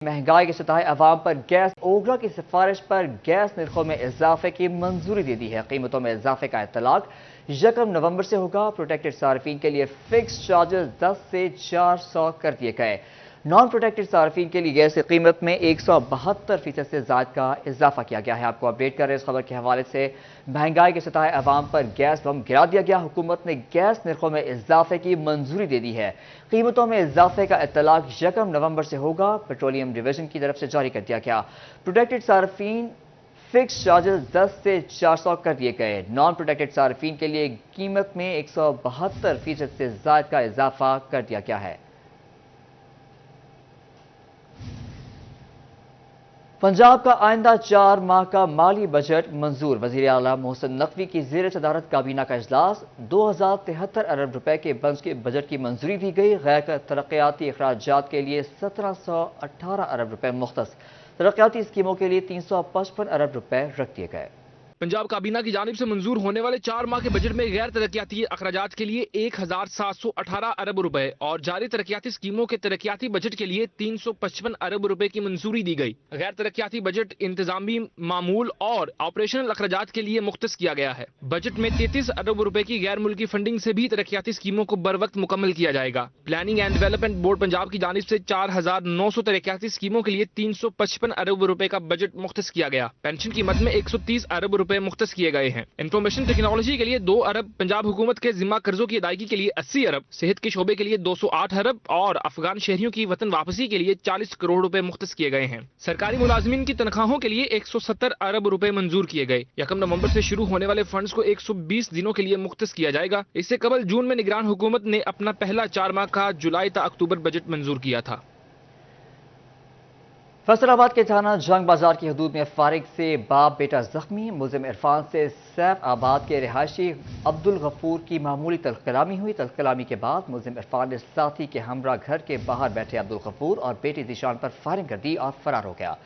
महंगाई के सताए अवाम पर गैस ओगरा की सिफारिश पर गैस निर्खों में इजाफे की मंजूरी दे दी है। कीमतों में इजाफे का इतलाक 1 नवंबर से होगा। प्रोटेक्टेड सार्फिन के लिए फिक्स चार्जेस 10 से 400 कर दिए गए। नॉन प्रोटेक्टेड सार्फिन के लिए गैस की कीमत में 172% से ज्यादा का इजाफा किया गया है। आपको अपडेट कर रहे हैं इस खबर के हवाले से। महंगाई के सताए अवाम पर गैस बम गिरा दिया गया। हुकूमत ने गैस निर्खों में इजाफे की मंजूरी दे दी है। कीमतों में इजाफे का इतलाक 1 नवंबर से होगा। पेट्रोलियम डिवीजन की तरफ से जारी कर दिया गया। प्रोटेक्टेड सार्फिन फिक्स चार्जेस 10 से 400 कर दिए गए। नॉन प्रोटेक्टेड सार्फिन के लिए कीमत में 172% से ज्यादा का इजाफा कर दिया गया है। पंजाब का आइंदा 4 माह का माली बजट मंजूर। वजीर आला मोहसिन नकवी की जेर सदारत काबीना का इजलास। 2073 अरब रुपए के बंस के बजट की मंजूरी दी गई। गैर तरक्याती अखराजात के लिए 1718 अरब रुपए मुख्तस। तरक्याती स्कीमों के लिए 355 अरब रुपए रख दिए गए। पंजाब काबीना की जानिब से मंजूर होने वाले 4 माह के बजट में गैर तरक्याती अखराजात के लिए 1718 अरब रुपए और जारी तरक्याती स्कीमों के तरक्याती बजट के लिए 355 अरब रुपए की मंजूरी दी गई। गैर तरक्याती बजट इंतजामी मामूल और ऑपरेशनल अखराजात के लिए मुख्तस किया गया है। बजट में 33 अरब रुपए की गैर मुल्की फंडिंग से भी तरक्याती स्कीमों को बर वक्त मुकम्मल किया जाएगा। Planning and development board Punjab की जानिब से 4900 तरक्याती स्कीमों के लिए 355 अरब रुपए का बजट मुख्तस किया गया। पेंशन की मद में 130 अरब रुपए मुख्तस किए गए हैं। इंफॉर्मेशन टेक्नोलॉजी के लिए 2 अरब, पंजाब हुकूमत के जिम्मा कर्जों की अदायगी के लिए 80 अरब, सेहत के शोबे के लिए 208 अरब और अफगान शहरियों की वतन वापसी के लिए 40 करोड़ रुपए मुख्तस किए गए हैं। सरकारी मुलाजमीन की तनख्वाहों के लिए 170 अरब रुपए मंजूर किए गए। 1 नवंबर से शुरू होने वाले फंड्स को 120 दिनों के लिए मुख्तस किया जाएगा। इससे कबल जून में निगरान हुकूमत ने अपना पहला 4 माह का जुलाई ta अक्टूबर बजट मंजूर किया था। फैसलाबाद के थाना जंग बाजार की हदूद में फारिग से बाप बेटा जख्मी। मुलजिम इरफान से सैफ आबाद के रिहायशी अब्दुल गफूर की मामूली तलकलामी हुई। तलकलामी के बाद मुलजिम इरफान ने साथी के हमरा घर के बाहर बैठे अब्दुल गफूर और बेटी दिशान पर फायरिंग कर दी और फरार हो गया।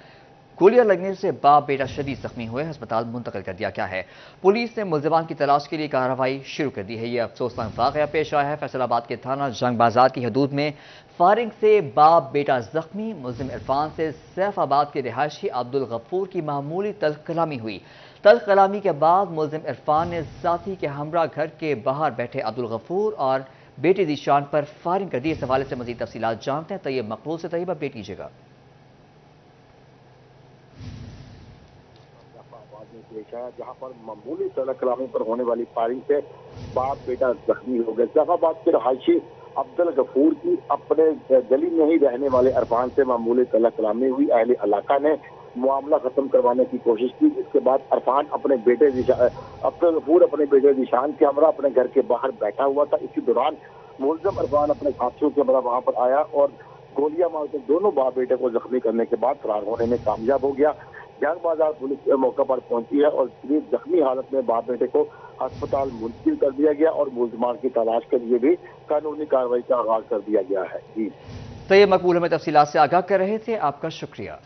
गोलियां लगने से बाप बेटा शदीद जख्मी हुए, अस्पताल मुंतकिल कर दिया गया है। पुलिस ने मुलजिमान की तलाश के लिए कार्रवाई शुरू कर दी है। यह अफसोसनाक वाकया पेश आया है फैसलाबाद के थाना जंग बाजार की हदूद में। फायरिंग से बाप बेटा जख्मी। मुलजिम इरफान से सैफाबाद के रिहायशी अब्दुल गफूर की मामूली तलकलामी हुई। तलकलामी के बाद मुलजिम इरफान ने साथी के हमरा घर के बाहर बैठे अब्दुल गफूर और बेटी दिशान पर फायरिंग कर दी। इस हवाले से मजीद तफसीलात जानते हैं तैयब मकबूल से। तैयब अपडेट कीजिएगा। पेश आया जहां पर मामूली तलकलामी पर होने वाली फायरिंग से बाप बेटा जख्मी हो गए। जहाबाद के रहायशी अब्दुल गफूर की अपने गली में ही रहने वाले इरफान से मामूली तलकलामी हुई। अहले इलाका ने मामला खत्म करवाने की कोशिश की, जिसके बाद इरफान अपने बेटे अब्दुल गफूर अपने बेटे निशान के हमरा अपने घर के बाहर बैठा हुआ था। इसी दौरान मुलजिम इरफान अपने साथियों के हमरा वहां पर आया और गोलियां मारकर दोनों बाप बेटे को जख्मी करने के बाद फरार होने में कामयाब हो गया। जंग बाजार पुलिस मौके पर पहुंची है और जख्मी हालत में बाप बेटे को अस्पताल मुंतकिल कर दिया गया और मुलजमान की तलाश के लिए भी कानूनी कार्रवाई का आगाज कर दिया गया है। जी तैयब मकबूल हमें तफसीलात से आगाह कर रहे थे, आपका शुक्रिया।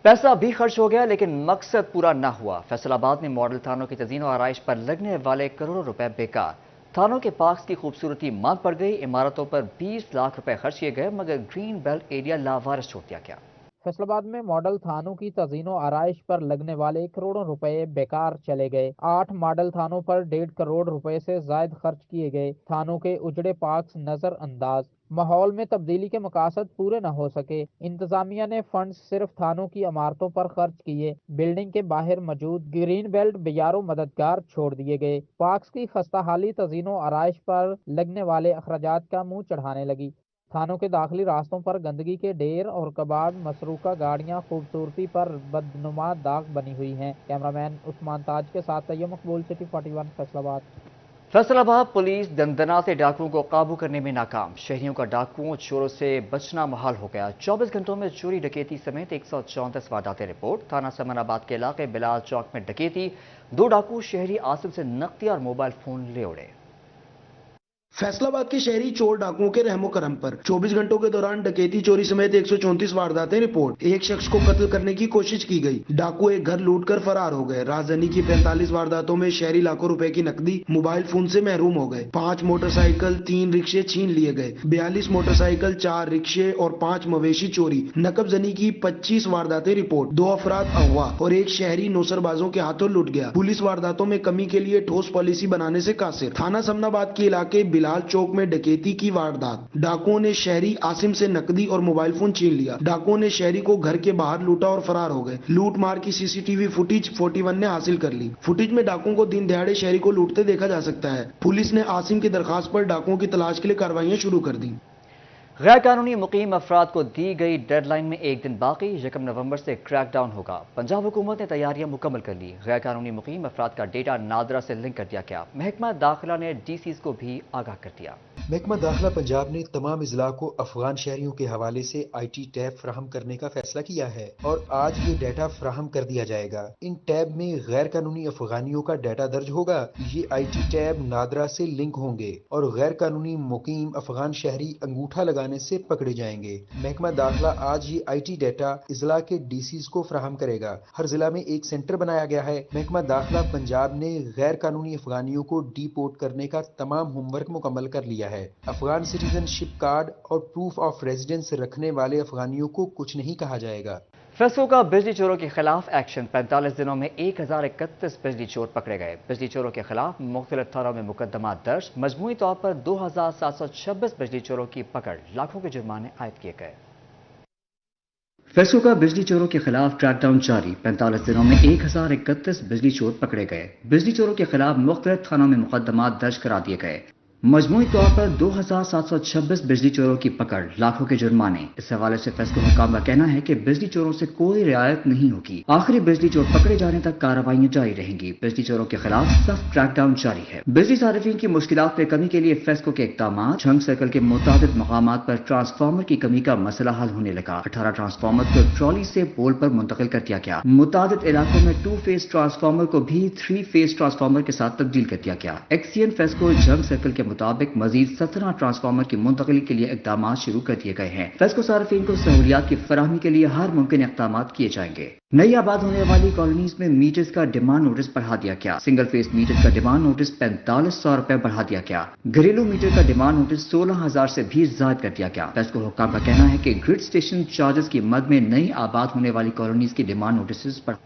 पैसा भी खर्च हो गया लेकिन मकसद पूरा ना हुआ। फैसलाबाद में मॉडल थानों की तज़ीन और आराइश पर लगने वाले करोड़ों रुपए बेकार। थानों के पार्क्स की खूबसूरती मांग पड़ गई। इमारतों पर 20 लाख रुपए खर्च किए गए मगर ग्रीन बेल्ट एरिया लावारिस छोड़ दिया गया। फैसलाबाद में मॉडल थानों की तज़ीनो आराइश पर लगने वाले करोड़ों रुपए बेकार चले गए। 8 मॉडल थानों पर 1.5 करोड़ रुपए से ज्यादा खर्च किए गए। थानों के उजड़े पार्क्स नजरअंदाज। माहौल में तब्दीली के मकासद पूरे न हो सके। इंतजामिया ने फंड सिर्फ थानों की इमारतों पर खर्च किए। बिल्डिंग के बाहर मौजूद ग्रीन बेल्ट बियारो मददगार छोड़ दिए गए। पार्क्स की खस्ताहाली तज़ीनो आराइश पर लगने वाले अखराजात का मुंह चढ़ाने लगी। थानों के दाखिली रास्तों पर गंदगी के ढेर और कबाड़ मसरूका गाड़ियां खूबसूरती पर बदनुमा दाग बनी हुई हैं। कैमरामैन उस्मान ताज के साथ तैयब मकबूल, सिटी 41 फैसलाबाद। फैसलाबाद पुलिस दंदना से डाकुओं को काबू करने में नाकाम। शहरियों का डाकुओं चोरों से बचना मुहाल हो गया। 24 घंटों में चोरी डकैती समेत 134 वारदातें रिपोर्ट। थाना समनाबाद के इलाके बिलाल चौक में डकैती। 2 डाकू शहरी आसिफ से नकदी और मोबाइल फोन ले उड़े। फैसलाबाद के शहरी चोर डाकुओं के रहमो करम पर 24 घंटों के दौरान डकैती चोरी समेत 134 वारदातें रिपोर्ट। एक शख्स को कत्ल करने की कोशिश की गई। डाकू एक घर लूटकर फरार हो गए। राजधानी की 45 वारदातों में शहरी लाखों रुपए की नकदी, मोबाइल फोन से महरूम हो गए। 5 मोटरसाइकिल, 3 रिक्शे छीन लिए गए। 42 मोटरसाइकिल, 4 रिक्शे और 5 मवेशी चोरी। नकबजनी की 25 वारदातें रिपोर्ट। 2 अफराद अगवा और एक शहरी नौसरबाजों के हाथों लूट गया। पुलिस वारदातों में कमी के लिए ठोस पॉलिसी बनाने से कासिर। थाना समनाबाद के इलाके बिलाल चौक में डकैती की वारदात। डाकुओं ने शहरी आसिम से नकदी और मोबाइल फोन छीन लिया। डाकुओं ने शहरी को घर के बाहर लूटा और फरार हो गए। लूट मार की सीसीटीवी फुटेज 41 ने हासिल कर ली। फुटेज में डाकुओं को दिन दहाड़े शहरी को लूटते देखा जा सकता है। पुलिस ने आसिम की दरखास्त पर डाकुओं की तलाश के लिए कार्रवाइयां शुरू कर दी। गैर कानूनी मुकीम अफराद को दी गई डेडलाइन में एक दिन बाकी, 1 नवंबर से क्रैकडाउन होगा। पंजाब हुकूमत ने तैयारियां मुकम्मल कर ली। गैर कानूनी मुकीम अफराद का डेटा नादरा से लिंक कर दिया गया। महकमा दाखिला ने डीसीज को भी आगाह कर दिया। महकमा दाखिला पंजाब ने तमाम अजला को अफगान शहरियों के हवाले से IT टैब फराहम करने का फैसला किया है और आज ये डाटा फराहम कर दिया जाएगा। इन टैब में गैर कानूनी अफगानियों का डाटा दर्ज होगा। ये IT टैब नादरा से लिंक होंगे और गैर कानूनी मुकीम अफगान शहरी अंगूठा लगाने से पकड़े जाएंगे। महकमा दाखिला आज ये IT डाटा अजला के DCs को फराहम करेगा। हर जिला में एक सेंटर बनाया गया है। महकमा दाखिला पंजाब ने गैर कानूनी अफगानियों को डीपोर्ट करने का तमाम होमवर्क मुकम्मल कर लिया है। अफगान सिटीजनशिप कार्ड और प्रूफ ऑफ रेजिडेंस रखने वाले अफगानियों को कुछ नहीं कहा जाएगा। फेस्को का बिजली चोरों के खिलाफ एक्शन। 45 दिनों में 1031 बिजली चोर पकड़े गए। बिजली चोरों के खिलाफ मुख्तलिफ थानों में मुकदमा दर्ज। मजमूई तौर पर 2726 बिजली चोरों की पकड़, लाखों के जुर्माने आयद किए गए। फेस्को का बिजली चोरों के खिलाफ क्रैकडाउन जारी। 45 दिनों में 1031 बिजली चोर पकड़े गए। बिजली चोरों के खिलाफ मुख्तलिफ थानों में मुकदमा दर्ज करा दिए गए। मजमूई तौर पर 2726 बिजली चोरों की पकड़, लाखों के जुर्माने। इस हवाले से फेस्को हुकाम का कहना है कि बिजली चोरों से कोई रियायत नहीं होगी। आखिरी बिजली चोर पकड़े जाने तक कार्रवाइयां जारी रहेंगी। बिजली चोरों के खिलाफ सख्त क्रैकडाउन जारी है। बिजली सार्फिन की मुश्किलात में कमी के लिए फेस्को के इकदाम। झंग सर्कल के मुताबिक मकामात पर ट्रांसफार्मर की कमी का मसला हल होने लगा। 18 ट्रांसफार्मर को ट्रॉली से पोल पर मुंतकिल कर दिया गया। मुताबिक इलाकों में 2 फेज ट्रांसफार्मर को भी 3 फेज ट्रांसफार्मर के साथ तब्दील कर दिया गया। एक्सीएन फेस्को झंग सर्कल के मुताबिक मजीद 17 ट्रांसफार्मर की मुंतकिली के लिए इकदाम शुरू कर दिए गए हैं। फेस्को सार्फिन को सहूलियात की फराहमी के लिए हर मुमकिन इकदाम किए जाएंगे। नई आबाद होने वाली कॉलोनीज में मीटर्स का डिमांड नोटिस बढ़ा दिया गया। सिंगल फेस मीटर का डिमांड नोटिस 4500 रुपए बढ़ा दिया गया। घरेलू मीटर का डिमांड नोटिस 16000 से भी ज्यादा कर दिया गया। फेस्को हुक्काम का कहना है कि ग्रिड स्टेशन चार्जेस की मद में नई आबाद होने वाली कॉलोनीज की डिमांड नोटिस बढ़ा।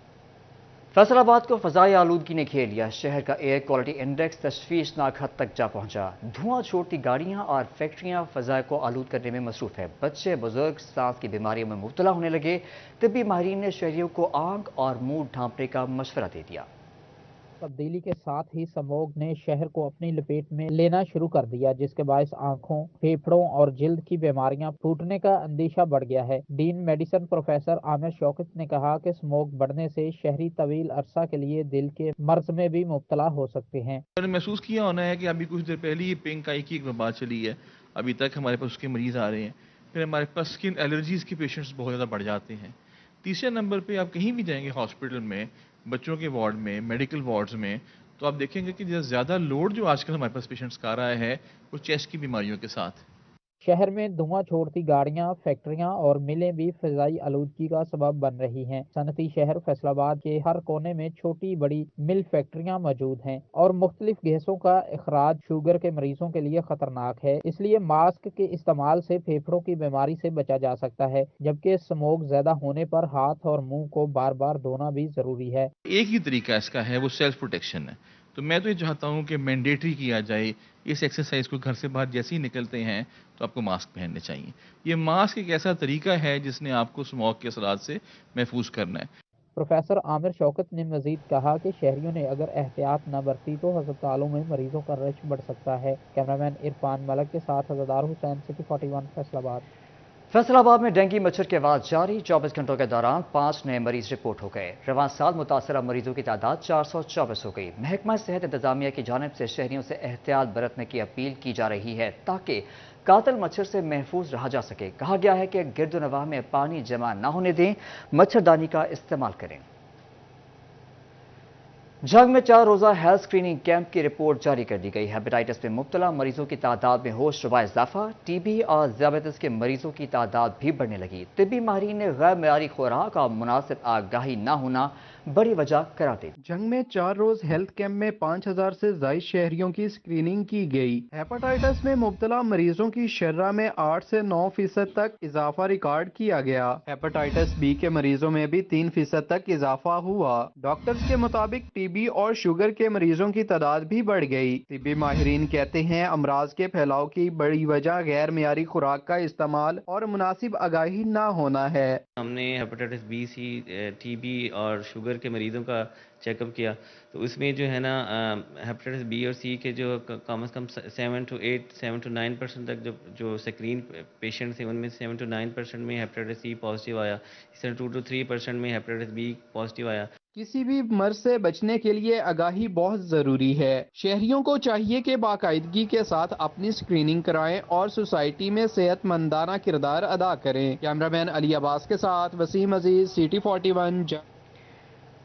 फैसलाबाद को फजाई आलूदगी ने घेर लिया। शहर का एयर क्वालिटी इंडेक्स तशवीशनाक हद तक जा पहुंचा। धुआं छोड़ती गाड़ियां और फैक्ट्रियां फजाई को आलूद करने में मसरूफ है। बच्चे बुजुर्ग सांस की बीमारियों में मुब्तला होने लगे। तिब्बी माहिरीन ने शहरियों को आंख और मुंह ढांपने का मशवरा दे दिया। तब्दीली के साथ ही स्मॉग ने शहर को अपनी लपेट में लेना शुरू कर दिया, जिसके बायस आंखों, फेफड़ों और जिल्द की बीमारियां फूटने का अंदेशा बढ़ गया है। Dean medicine professor Aamir Shaukat ने कहा कि स्मोक बढ़ने से शहरी तवील अरसा के लिए दिल के मर्ज में भी मुब्तला हो सकते हैं। महसूस किया होना है कि अभी कुछ देर पहले ही पिंक आई की एक वबा चली है। अभी तक हमारे पास उसके मरीज आ रहे हैं। फिर हमारे पास स्किन एलर्जीज के पेशेंट्स बहुत ज़्यादा बढ़ जाते हैं। तीसरे नंबर पे आप कहीं भी जाएंगे हॉस्पिटल में, बच्चों के वार्ड में, मेडिकल वार्ड्स में, तो आप देखेंगे कि ज़्यादा लोड जो आजकल हमारे पास पेशेंट्स का आ रहा है वो चेस्ट की बीमारियों के साथ। शहर में धुआं छोड़ती गाड़ियां, फैक्ट्रियां और मिलें भी फिजाई आलूदगी का सबब बन रही हैं। सनती शहर फैसलाबाद के हर कोने में छोटी बड़ी मिल फैक्ट्रियां मौजूद हैं और मुख्तलिफ गैसों का इखराज शुगर के मरीजों के लिए खतरनाक है। इसलिए मास्क के इस्तेमाल से फेफड़ों की बीमारी से बचा जा सकता है, जबकि स्मोक ज्यादा होने पर हाथ और मुंह को बार बार धोना भी जरूरी है। एक ही तरीका इसका है, वो सेल्फ प्रोटेक्शन है। तो मैं तो ये चाहता हूँ कि मैंडेटरी किया जाए इस एक्सरसाइज को। घर से बाहर जैसे ही निकलते हैं तो आपको मास्क पहनने चाहिए। ये मास्क एक ऐसा तरीका है जिसने आपको स्मोक के असरात से महफूज करना है। प्रोफेसर आमिर शौकत ने मजीद कहा कि शहरियों ने अगर एहतियात न बरती तो अस्पतालों में मरीजों का रश बढ़ सकता है। कैमरामैन इरफान मलक के साथ हज़ादार हुसैन, सिटी 41 फैसलाबाद। फैसलाबाद में डेंगू मच्छर के बाद जारी 24 घंटों के दौरान 5 नए मरीज रिपोर्ट हो गए। रवां साल मुतासरा मरीजों की तादाद 424 हो गई। महकमा सेहत इंतजामिया की जानिब से शहरियों से एहतियात बरतने की अपील की जा रही है ताकि कातिल मच्छर से महफूज रहा जा सके। कहा गया है कि गिरदोनवाह में पानी जमा न होने दें, मच्छरदानी का इस्तेमाल करें। जंग में 4 रोज़ा हेल्थ स्क्रीनिंग कैंप की रिपोर्ट जारी कर दी गई। हेपेटाइटिस में मुब्तला मरीजों की तादाद में होशरुबा इजाफा, टीबी और ज़ियाबेतिस के मरीजों की तादाद भी बढ़ने लगी। तिब्बी माहिरीन ने गैर मेयारी खुराक और मुनासिब आगाही न होना बड़ी वजह करार दी। जंग में 4 रोज हेल्थ कैंप में 5000 से जायद शहरियों की स्क्रीनिंग की गई। हेपेटाइटिस में मुब्तला मरीजों की शर्रा में 8 से 9% तक इजाफा रिकॉर्ड किया गया। हेपेटाइटिस बी के मरीजों में भी 3% तक इजाफा हुआ। डॉक्टर्स के मुताबिक टीबी और शुगर के मरीजों की तादाद भी बढ़ गई। तिब्बी माहिरीन कहते हैं अमराज के फैलाव की बड़ी वजह गैर मेयारी खुराक का इस्तेमाल और मुनासिब आगाही न होना है। हमने हेपेटाइटिस बी, सी, टीबी और शुगर के मरीजों का चेकअप किया तो उसमें जो है ना हेपेटाइटिस बी और सी के जो कम से कम 7 to 9% तक जो स्क्रीन पेशेंट थे उनमें 7 to 9% में हेपेटाइटिस सी पॉजिटिव आया। इस तरह 2 to 3% में हेपेटाइटिस बी पॉजिटिव आया। किसी भी मर्ज से बचने के लिए आगाही बहुत जरूरी है। शहरियों को चाहिए कि बाकायदगी के साथ अपनी स्क्रीनिंग कराएं और सोसाइटी में सेहतमंदाना किरदार अदा करें। कैमरामैन अली अब्बास के साथ वसीम अजीज, CT41।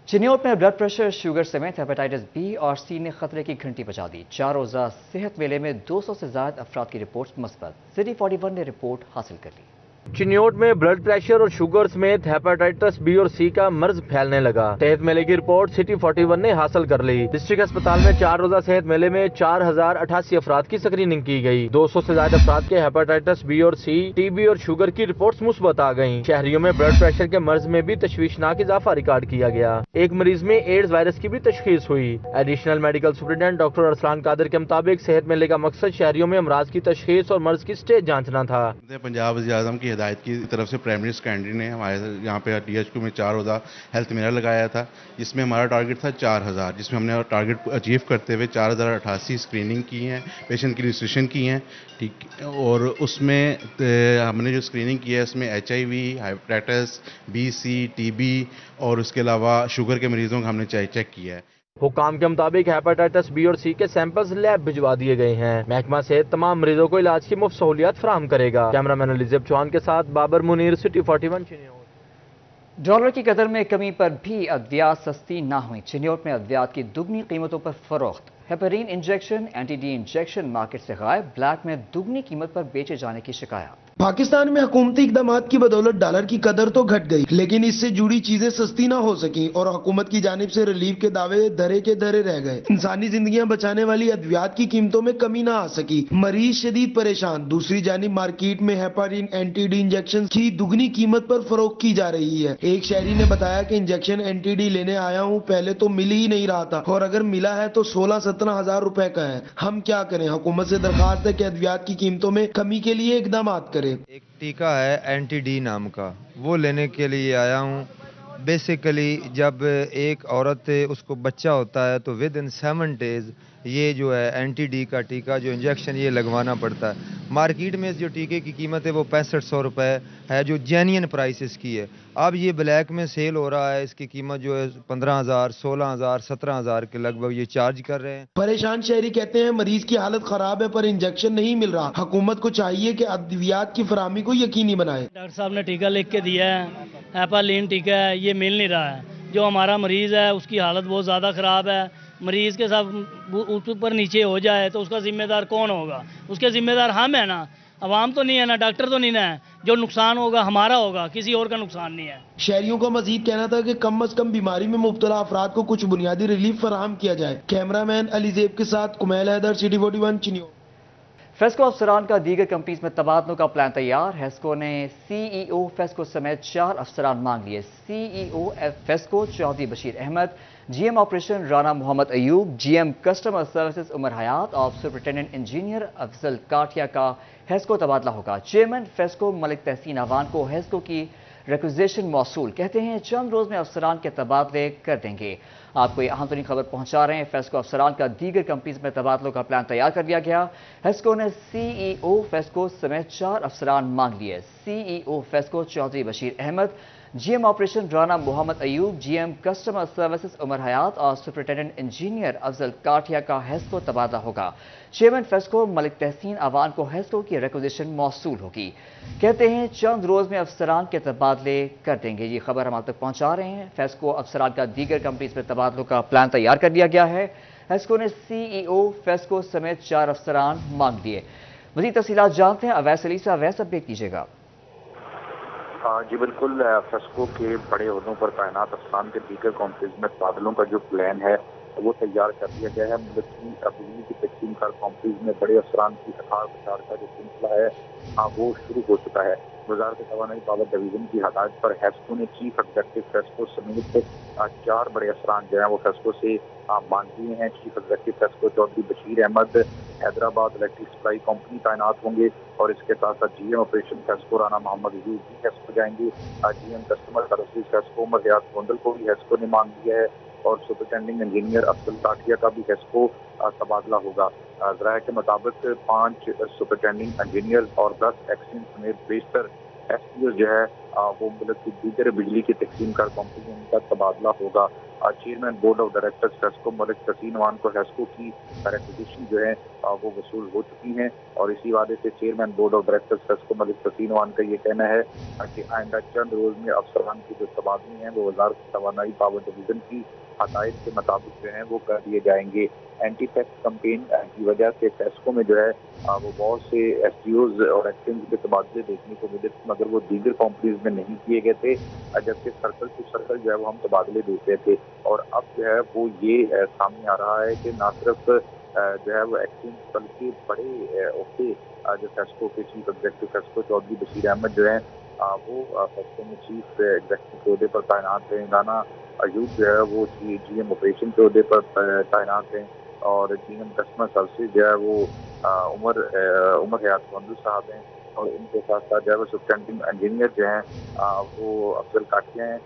चिन्योट में ब्लड प्रेशर, शुगर समेत हेपेटाइटिस बी और सी ने खतरे की घंटी बजा दी। 4 रोज़ा सेहत मेले में 200 से ज्यादा अफराद की रिपोर्ट मुस्बत। CT41 ने रिपोर्ट हासिल कर ली। चिन्योट में ब्लड प्रेशर और शुगर समेत हेपेटाइटिस बी और सी का मर्ज फैलने लगा। सेहत मेले की रिपोर्ट CT41 ने हासिल कर ली। डिस्ट्रिक्ट अस्पताल में 4 रोजा सेहत मेले में 4088 अफराद की स्क्रीनिंग की गई। 200 से ज्यादा अफराद के हेपेटाइटिस बी और सी, टीबी और शुगर की रिपोर्ट्स मुस्बत आ गयी। शहरियों में ब्लड प्रेशर के मर्ज में भी तशवीशनाक इजाफा रिकॉर्ड किया गया। एक मरीज में एड्स वायरस की भी तशखीस हुई। Additional medical superintendent doctor Arsalan Qadir के मुताबिक सेहत मेले का मकसद शहरियों में अमराज की तशखीस और मर्ज की स्टेज जांचना था। पंजाब वज़ीर-ए-आज़म की हिदायत की तरफ से प्राइमरी सेकेंडरी ने हमारे यहाँ पे DHQ में 4 रोज़ा हेल्थ मेला लगाया था, जिसमें हमारा टारगेट था 4000, जिसमें हमने टारगेट अचीव करते हुए 4088 स्क्रीनिंग की है, पेशेंट की रजिस्ट्रेशन की हैं, ठीक। और उसमें हमने जो स्क्रीनिंग की है उसमें HIV, हेपेटाइटिस बी, सी, TB और उसके अलावा शुगर के मरीजों का हमने चेक किया है। हुकाम के मुताबिक हेपेटाइटिस बी और सी के सैंपल्स लैब भिजवा दिए गए हैं। महकमा सेहत तमाम मरीजों को इलाज की मुफ्त सहूलियात फराहम करेगा। कैमरामैन अलीजेब चौहान के साथ बाबर मुनीर, CT41 चिन्योट। डॉलर की कदर में कमी पर भी अद्वियात सस्ती ना हुई। चिन्योट में अद्वियात की दुगनी कीमतों पर फरोख्त। Heparin injection, anti-D injection market से गायब। ब्लैक में दुगनी कीमत पर बेचे जाने की शिकायत। पाकिस्तान में हुकूमती इक़दामात की बदौलत डॉलर की कदर तो घट गई, लेकिन इससे जुड़ी चीजें सस्ती ना हो सकी और हुकूमत की जानिब से रिलीफ के दावे धरे के धरे रह गए। इंसानी जिंदगियां बचाने वाली अद्वियात की कीमतों में कमी ना आ सकी, मरीज शदीद परेशान। दूसरी जानिब मार्केट में हेपारिन, एंटी-डी इंजेक्शन की दुगनी कीमत पर फरोख्त की जा रही है। एक शहरी ने बताया कि इंजेक्शन एंटी-डी लेने आया हूँ, पहले तो मिल ही नहीं रहा था और अगर मिला है तो 16-17 हजार रुपए का है। हम क्या करें? हुकूमत से दरखास्त है कि अद्वियात की कीमतों में कमी के लिए इकदाम करें। एक टीका है एंटी-डी नाम का, वो लेने के लिए आया हूँ। बेसिकली जब एक औरत उसको बच्चा होता है तो विद इन 7 डेज ये जो है एंटी-डी का टीका जो इंजेक्शन ये लगवाना पड़ता है। मार्केट में जो टीके की कीमत है वो 6500 रुपये है, जो जेन्युइन प्राइसेस की है। अब ये ब्लैक में सेल हो रहा है, इसकी कीमत जो है 15,000, 16,000, 17,000 के लगभग ये चार्ज कर रहे हैं। परेशान शहरी कहते हैं मरीज की हालत खराब है पर इंजेक्शन नहीं मिल रहा। हुकूमत को चाहिए कि अद्वियात की फराहमी को यकीनी बनाए। डॉक्टर साहब ने टीका लिख के दिया है, हेपारिन टीका है, ये मिल नहीं रहा है। जो हमारा मरीज है उसकी हालत बहुत ज़्यादा ख़राब है। मरीज के साथ ऊपर नीचे हो जाए तो उसका जिम्मेदार कौन होगा? उसके जिम्मेदार हम है ना, अवाम तो नहीं है ना, डॉक्टर तो नहीं ना है। जो नुकसान होगा हमारा होगा, किसी और का नुकसान नहीं है। शहरियों का मजीद कहना था कि कम अज कम बीमारी में मुब्तला अफराद को कुछ बुनियादी रिलीफ फराहम किया जाए। कैमरामैन अलीजेब के साथ कुमैल हैदर, CT41 चिन्योट। फेस्को अफसरान का दीगर कंपनीज में तबादलों का प्लान तैयार। फेस्को ने CEO फेस्को समेत 4 अफसरान मांग लिए। CEO FESCO Chaudhry Bashir Ahmad, GM operation Rana Mohammad Ayub, GM customer services Umar Hayat और सुपरिटेंडेंट इंजीनियर अफजल काठिया का हेस्को तबादला होगा। चेयरमैन फेस्को मलिक तहसीन अवान को हेस्को की रिक्विजिशन मौसूल। कहते हैं चंद रोज में अफसरान के तबादले कर देंगे। आपको ये अहम तरीन खबर पहुंचा रहे हैं। फेस्को अफसरान का दीगर कंपनीज में तबादलों का प्लान तैयार कर दिया गया। हेस्को ने CEO फेस्को समेत 4 अफसरान मांग लिए। CEO FESCO Chaudhry Bashir Ahmad, GM operation Rana Mohammad Ayub, GM customer services Umar Hayat और सुपरिटेंडेंट इंजीनियर अफजल काठिया का हेस्को तबादला होगा। चेयरमैन फेस्को मलिक तहसीन अवान को हेस्को की रिक्विजिशन मौसूल होगी। कहते हैं चंद रोज में अफसरान के तबादले कर देंगे। ये खबर हम आप तक पहुंचा रहे हैं। फेस्को अफसरान का दीगर कंपनीज में तबादलों का प्लान तैयार कर लिया गया है। फेस्को ने CEO फेस्को समेत 4 अफसरान मांग लिए। मजीद तफसीलात जानते हैं अवैस अली से। अवैस, अपडेट कीजिएगा। जी बिल्कुल, फेस्को के बड़े ओहदों पर तैनात अफसरान के दीगर कंपनीज में तबादलों का जो प्लान है वो तैयार कर दिया गया है। मुल्क की बिजली की तकसीम कार कंपनीज में बड़े अफसरान की अखाड़ प्रचार का जो सिलसिला है वो शुरू हो चुका है। वजारत तवानाई पावर डिवीजन की हदायत पर हेस्को ने चीफ एग्जीक्यूटिव फेस्को समेत 4 बड़े अफसरान जो हैं वो फेस्को से मांग लिए हैं। Chief executive FESCO Chaudhry Bashir Ahmad Hyderabad electric supply company तैनात होंगे और इसके साथ साथ GM ऑपरेशन फेस्को राना मोहम्मद अयूब भी हेस्को जाएंगे। GM customer services FESCO Umar Hayat Gondal को भी हेस्को ने मांग लिया है और सुपरिटेंडिंग इंजीनियर अफजल काठिया का भी हेस्को तबादला होगा। जराये के मुताबिक 5 सुपरिटेंडिंग इंजीनियर और 10 एक्सचेंज समेत बेशतर SPO जो है वो मुल्क की दीगर बिजली की तकसीम कार कंपनी में उनका तबादला होगा। Chairman board of directors FESCO Malik Tehseen Awan को हेस्को की रिक्विजिशन जो है वो वसूल हो चुकी हैं और इसी वादे से chairman board of directors FESCO Malik Tehseen Awan का ये कहना है कि आइंदा चंद रोज में अफसरान की जो तबादले हैं वो वजारत तवानाई पावर डिवीजन की हदायत के मुताबिक जो है वो कर दिए जाएंगे। एंटी टैक्स कैंपेन की वजह से फेस्को में जो है वो बहुत से SPOs और एक्सचेंज के तबादले देखने को मिले, मगर वो दीगर कंपनीज में नहीं किए गए थे, जबकि सर्कल टू सर्कल जो है वो हम तबादले देते थे। और अब जो है वो ये सामने आ रहा है कि न सिर्फ जो है वो एक्सचेंज बल्कि बड़े ओहदे जो फेस्को के चीफ एग्जीक्यूटिव फेस्को चौधरी बशीर अहमद जो है वो फेस्को में चीफ एग्जीक्यूटिव के ओहदे पर तैनात हैं। राना अयूब जो है वो GM ऑपरेशन के ओहदे पर तैनात हैं और GM कस्टमर सर्विसेज जो है वो उमर हयात गोंडल साहब हैं और इनके साथ साथ जो है वो सुपरिटेंडिंग इंजीनियर जो हैं वो अफजल काठिया हैं।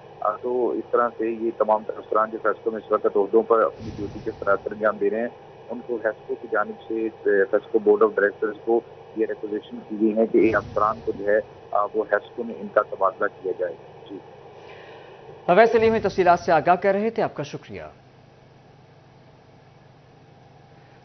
तो इस तरह से ये तमाम अफसरान जो फेस्को में इस वक्त ओहदों पर अपनी ड्यूटी के सर अंजाम दे रहे हैं, उनको हेस्को की जानिब से फेस्को बोर्ड ऑफ डायरेक्टर्स को ये रिक्वेजिशन की गई है कि इन अफसरान को जो है वो हेस्को में इनका तबादला किया जाए। जी अवैस अली में तफसीलात से आगाह कर रहे थे, आपका शुक्रिया।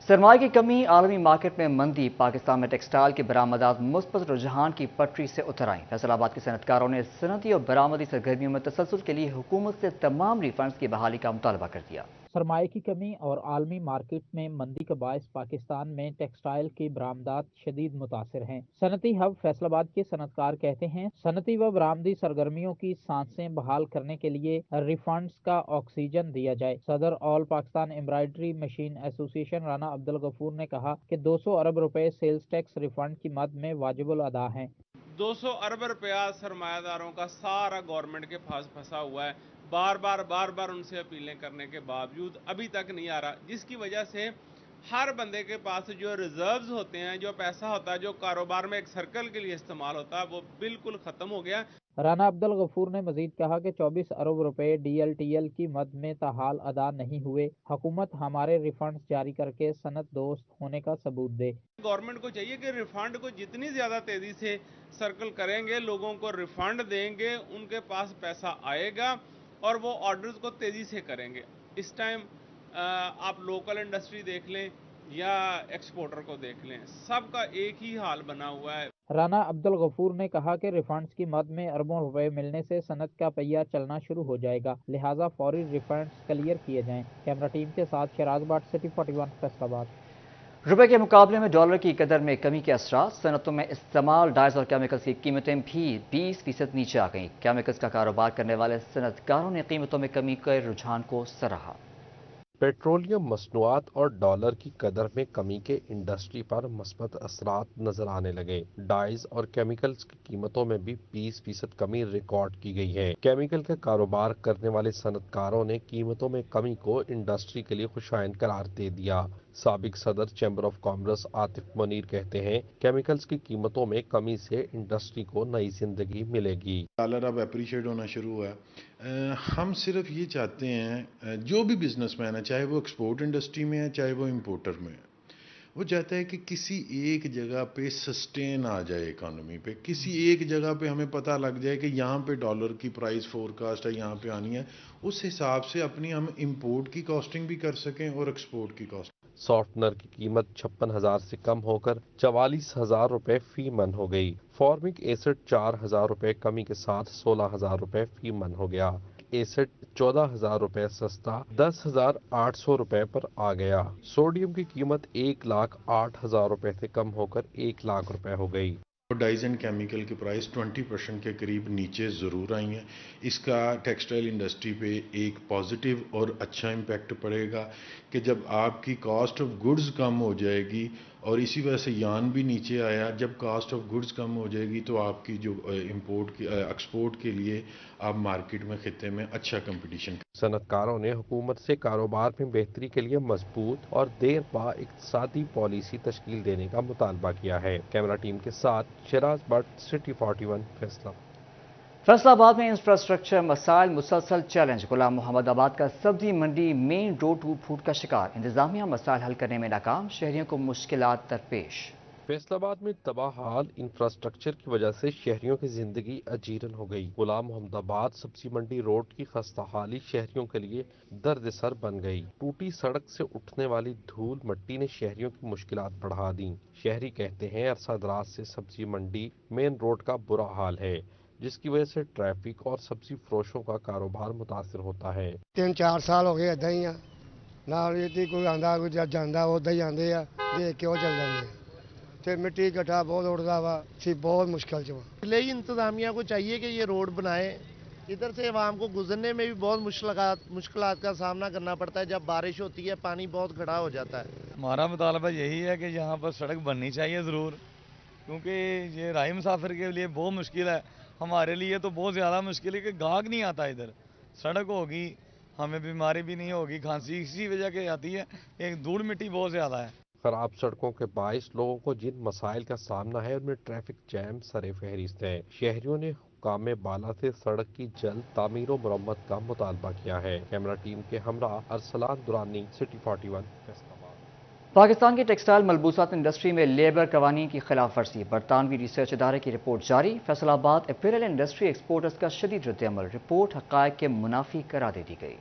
सरमाए की कमी, आलमी मार्केट में मंदी, पाकिस्तान में टेक्सटाइल की बरामदात मुस्बत रुझान की पटरी से उतर आई। फैसलाबाद के सनतकारों ने सनती और बरामदी सरगर्मियों में तसलसल के लिए हुकूमत से तमाम रिफंड्स की बहाली का मुतालबा कर दिया। सरमाए की कमी और आलमी मार्केट में मंदी का बायस पाकिस्तान में टेक्सटाइल की बरामदात शदीद मुतासिर हैं। सनती हब फैसलाबाद के सनतकार कहते हैं सनती व बरामदी सरगर्मियों की सांसें बहाल करने के लिए रिफंड्स का ऑक्सीजन दिया जाए। सदर all Pakistan embroidery machine association Rana Abdul Ghafoor ने कहा कि 200 अरब रुपए सेल्स टैक्स रिफंड की मद में वाजिबुल अदा हैं। 200 अरब रुपया सरमायादारों का सारा गवर्नमेंट के पास फंसा हुआ है। बार बार उनसे अपीलें करने के बावजूद अभी तक नहीं आ रहा, जिसकी वजह से हर बंदे के पास जो रिजर्व्स होते हैं, जो पैसा होता है, जो कारोबार में एक सर्कल के लिए इस्तेमाल होता है, वो बिल्कुल खत्म हो गया। राना अब्दुल गफूर ने मजीद कहा कि 24 अरब रुपए DLTL की मद में ताहाल अदा नहीं हुए। हुकूमत हमारे रिफंड्स जारी करके सनत दोस्त होने का सबूत दे। गवर्नमेंट को चाहिए कि रिफंड को जितनी ज्यादा तेजी से सर्कल करेंगे, लोगों को रिफंड देंगे, उनके पास पैसा आएगा और वो ऑर्डर्स को तेजी से करेंगे। इस टाइम आप लोकल इंडस्ट्री देख लें या एक्सपोर्टर को देख लें, सबका एक ही हाल बना हुआ है। राना अब्दुल गफूर ने कहा कि रिफंड्स की मद में अरबों रुपए मिलने से सनत का पहिया चलना शुरू हो जाएगा, लिहाजा फौरी रिफंड्स क्लियर किए जाएं। कैमरा टीम के साथ शराज बाट, सिटी 41 फैसलाबाद। रुपए के मुकाबले में डॉलर की कदर में कमी के असरात, सनतों में इस्तेमाल डाइज और केमिकल्स की कीमतें भी 20% नीचे आ गईं। केमिकल्स का कारोबार करने वाले सनतकारों ने कीमतों में कमी के रुझान को सराहा। पेट्रोलियम मसनूआत और डॉलर की कदर में कमी के इंडस्ट्री पर मस्बत असरात नजर आने लगे। डाइज और केमिकल्स की कीमतों में भी 20% कमी रिकॉर्ड की गई है। केमिकल का कारोबार करने वाले सनतकारों ने कीमतों में कमी को इंडस्ट्री के लिए खुशाइन करार दे दिया। साबिक सदर chamber of commerce Atif Munir कहते हैं केमिकल्स की कीमतों में कमी से इंडस्ट्री को नई जिंदगी मिलेगी। डॉलर अब अप्रिशिएट होना शुरू हुआ है। हम सिर्फ ये चाहते हैं जो भी बिजनेसमैन है, चाहे वो एक्सपोर्ट इंडस्ट्री में है चाहे वो इम्पोर्टर में है, वो चाहता है कि किसी एक जगह पे सस्टेन आ जाए इकोनॉमी पे, किसी एक जगह पे हमें पता लग जाए कि यहाँ पे डॉलर की प्राइस फोरकास्ट है, यहाँ पे आनी है, उस हिसाब से अपनी हम इंपोर्ट की कॉस्टिंग भी कर सकें और एक्सपोर्ट की कॉस्टिंग। सॉफ्टनर की कीमत 56,000 से कम होकर 44,000 रुपए फी मन हो गई। फॉर्मिक एसिड 4,000 रुपए कमी के साथ 16,000 रुपए फी मन हो गया। एसिड 14,000 रुपए सस्ता 10,800 रुपए पर आ गया। सोडियम की कीमत 1,08,000 रुपए से कम होकर 1 लाख रुपए हो गई। डाइज एंड केमिकल की प्राइस 20% के करीब नीचे ज़रूर आई हैं। इसका टेक्सटाइल इंडस्ट्री पे एक पॉजिटिव और अच्छा इम्पैक्ट पड़ेगा कि जब आपकी कॉस्ट ऑफ गुड्स कम हो जाएगी, और इसी वजह से यान भी नीचे आया, जब कॉस्ट ऑफ गुड्स कम हो जाएगी तो आपकी जो इंपोर्ट की एक्सपोर्ट के लिए आप मार्केट में खिते में अच्छा कंपटीशन। सनतकारों ने हुकूमत से कारोबार में बेहतरी के लिए मजबूत और देरपा इक्तिसादी पॉलिसी तश्कील देने का मुतालबा किया है। कैमरा टीम के साथ शिराज भट्ट, सिटी 41, फैसला। फैसलाबाद में इंफ्रास्ट्रक्चर मसाइल मुसलसल चैलेंज। गुलाम मोहम्मद आबाद का सब्जी मंडी मेन रोड टूट फूट का शिकार। इंतजामिया मसाइल हल करने में नाकाम, शहरियों को मुश्किलात दरपेश। फैसलाबाद में तबाह हाल इंफ्रास्ट्रक्चर की वजह से शहरियों की जिंदगी अजीरन हो गई। गुलाम मोहम्मदाबाद सब्जी मंडी रोड की खस्ताहाली शहरियों के लिए दर्द सर बन गई। टूटी सड़क से उठने वाली धूल मट्टी ने शहरियों की मुश्किलात बढ़ा दी। शहरी कहते हैं अरसा दराज से सब्जी मंडी मेन रोड का बुरा हाल है, जिसकी वजह से ट्रैफिक और सब्जी फरोशों का कारोबार मुतासिर होता है। 3-4 साल हो गए इदां ही ना कोई आंदा कोई जांदा उदा ही आंदे आ, देख के वो चल जाते हैं। मिट्टी गड्ढा बहुत उड़ता वा, बहुत मुश्किल च वा। इंतजामिया को चाहिए कि ये रोड बनाए। इधर से आवाम को गुजरने में भी बहुत मुश्किलात का सामना करना पड़ता है। जब बारिश होती है पानी बहुत खड़ा हो जाता है। हमारा मुतालबा यही है कि यहाँ पर सड़क बननी चाहिए ज़रूर, क्योंकि ये राही मुसाफिर के लिए बहुत मुश्किल है। हमारे लिए तो बहुत ज़्यादा मुश्किल है कि गाहक नहीं आता इधर। सड़क होगी, हमें बीमारी भी नहीं होगी, खांसी इसी वजह के आती है, एक धूल मिट्टी बहुत ज़्यादा है। खराब सड़कों के बायस लोगों को जिन मसाइल का सामना है उनमें ट्रैफिक जैम सरे फहरिस्त है। शहरियों ने हुक्काम बाला से सड़क की जल्द तामीर और मुरम्मत का मुतालबा किया है। कैमरा टीम के हमरा अरसलान दुरानी, सिटी 41, फैसलाबाद। पाकिस्तान की टेक्सटाइल मलबूसात इंडस्ट्री में लेबर कवानीन की खिलाफ वर्जी। बरतानवी रिसर्च इदारे की रिपोर्ट जारी। फैसलाबाद अपैरल इंडस्ट्री एक्सपोर्टर्स का शदीद रद्द-ए-अमल। रिपोर्ट हक़ाइक़ के मुनाफी करार दे दी गई।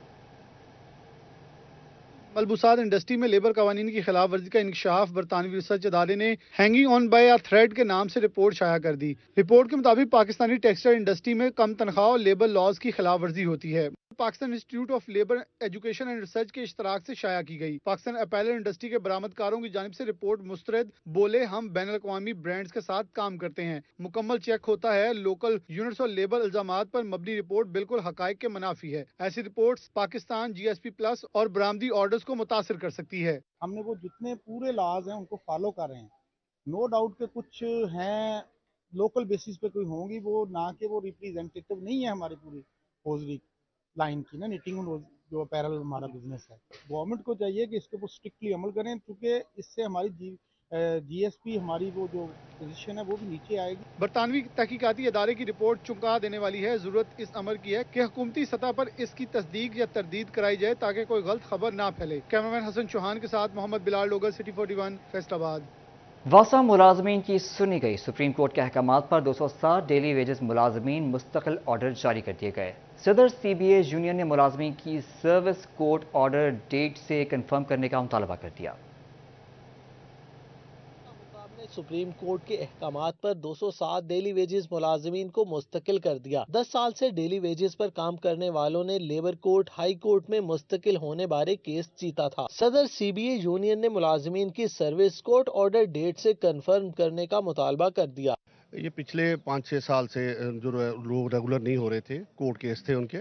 मलबूसात इंडस्ट्री में लेबर कवानीन की खिलाफ वर्जी का इंकशाफ बरतानवी रिसर्च इदारे ने hanging on by a thread के नाम से रिपोर्ट शाया कर दी। रिपोर्ट के मुताबिक पाकिस्तानी टेक्सटाइल इंडस्ट्री में कम तनख्वाह और लेबर लॉज की खिलाफ वर्जी होती है। Pakistan institute of labour education and research के इश्तराक से शाया की गई। पाकिस्तान अपैरल इंडस्ट्री के बरामदकारों की जानिब से रिपोर्ट मुस्तरद बोले, हम बैन अल-अक़वामी ब्रांड्स के साथ काम करते हैं, मुकम्मल चेक होता है, लोकल यूनिट्स और लेबर इल्जामात पर मबनी रिपोर्ट बिल्कुल हक़ाइक़ के मुनाफी है। ऐसी रिपोर्ट्स पाकिस्तान GSP प्लस और बरामदी ऑर्डर्स को मुतासिर कर सकती है। हमने वो जितने पूरे लॉज हैं उनको फॉलो कर रहे हैं। नो डाउट के कुछ हैं लोकल बेसिस पे कोई होंगी, वो ना कि वो रिप्रेजेंटेटिव नहीं है हमारी पूरी हौजरी लाइन की ना, निटिंग जो अपैरल हमारा बिजनेस है। गवर्नमेंट को चाहिए कि इसके ऊपर स्ट्रिक्टली अमल करें, क्योंकि इससे हमारी GSP हमारी वो जो पोजीशन है वो भी नीचे आएगी। बरतानवी तहकीकाती अदारे की रिपोर्ट चौंका देने वाली है। जरूरत इस अमर की है कि हुकूमती सतह पर इसकी तस्दीक या तरदीद कराई जाए ताकि कोई गलत खबर ना फैले। कैमरामैन हसन चौहान के साथ मोहम्मद बिलाल डोगर, सिटी 41, फैसलाबाद। वासा मुलाजमीन की सुनी गई। सुप्रीम कोर्ट के अहकामात पर 260 डेली वेजेस मुलाजमीन मुस्तकिल ऑर्डर जारी कर दिए गए। सदर CBA यूनियन ने मुलाजमीन की सर्विस कोर्ट ऑर्डर डेट से कन्फर्म करने का मुतालबा कर दिया। सुप्रीम कोर्ट के अहकामात पर 207 डेली वेजेस मुलाजमीन को मुस्तकिल कर दिया। 10 साल से डेली वेजेस पर काम करने वालों ने लेबर कोर्ट, हाई कोर्ट में मुस्तकिल होने बारे केस जीता था। सदर CBA यूनियन ने मुलाजमीन की सर्विस कोर्ट ऑर्डर डेट से कंफर्म करने का मुतालबा कर दिया। ये पिछले 5-6 साल से जो लोग रेगुलर नहीं हो रहे थे, कोर्ट केस थे उनके,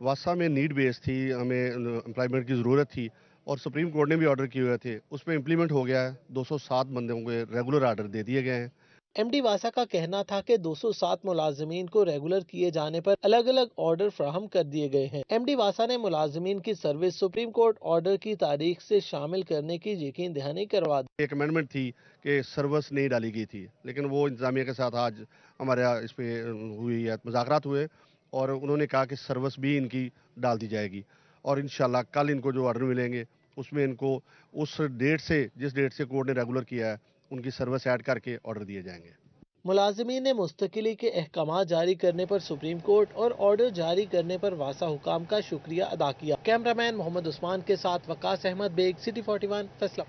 वासा में नीड बेस थी, हमें एम्प्लॉयमेंट की ज़रूरत थी और सुप्रीम कोर्ट ने भी ऑर्डर किए हुए थे, उस पर इम्प्लीमेंट हो गया है। 207 बंदों को रेगुलर ऑर्डर दे दिए गए हैं। MD वासा का कहना था कि 207 मुलाजमीन को रेगुलर किए जाने पर अलग अलग ऑर्डर फ्राहम कर दिए गए हैं। MD वासा ने मुलाजमीन की सर्विस सुप्रीम कोर्ट ऑर्डर की तारीख से शामिल करने की यकीन दहानी करवा दी। एक अमेंडमेंट थी कि सर्विस नहीं डाली गई थी, लेकिन वो इंतजामिया के साथ आज हमारे यहाँ इस पे हुई है, मुज़ाकरात हुए और उन्होंने कहा कि सर्विस भी इनकी डाल दी जाएगी और इंशाल्लाह कल इनको जो ऑर्डर मिलेंगे उसमें इनको उस डेट से जिस डेट से कोर्ट ने रेगुलर किया है उनकी सर्विस ऐड करके ऑर्डर दिए जाएंगे। मुलाजिमीन ने मुस्तकिली के अहकाम जारी करने पर सुप्रीम कोर्ट और ऑर्डर जारी करने पर वासा हुकाम का शुक्रिया अदा किया। कैमरामैन मोहम्मद उस्मान के साथ वकास अहमद बेग, सिटी 41, फैसला।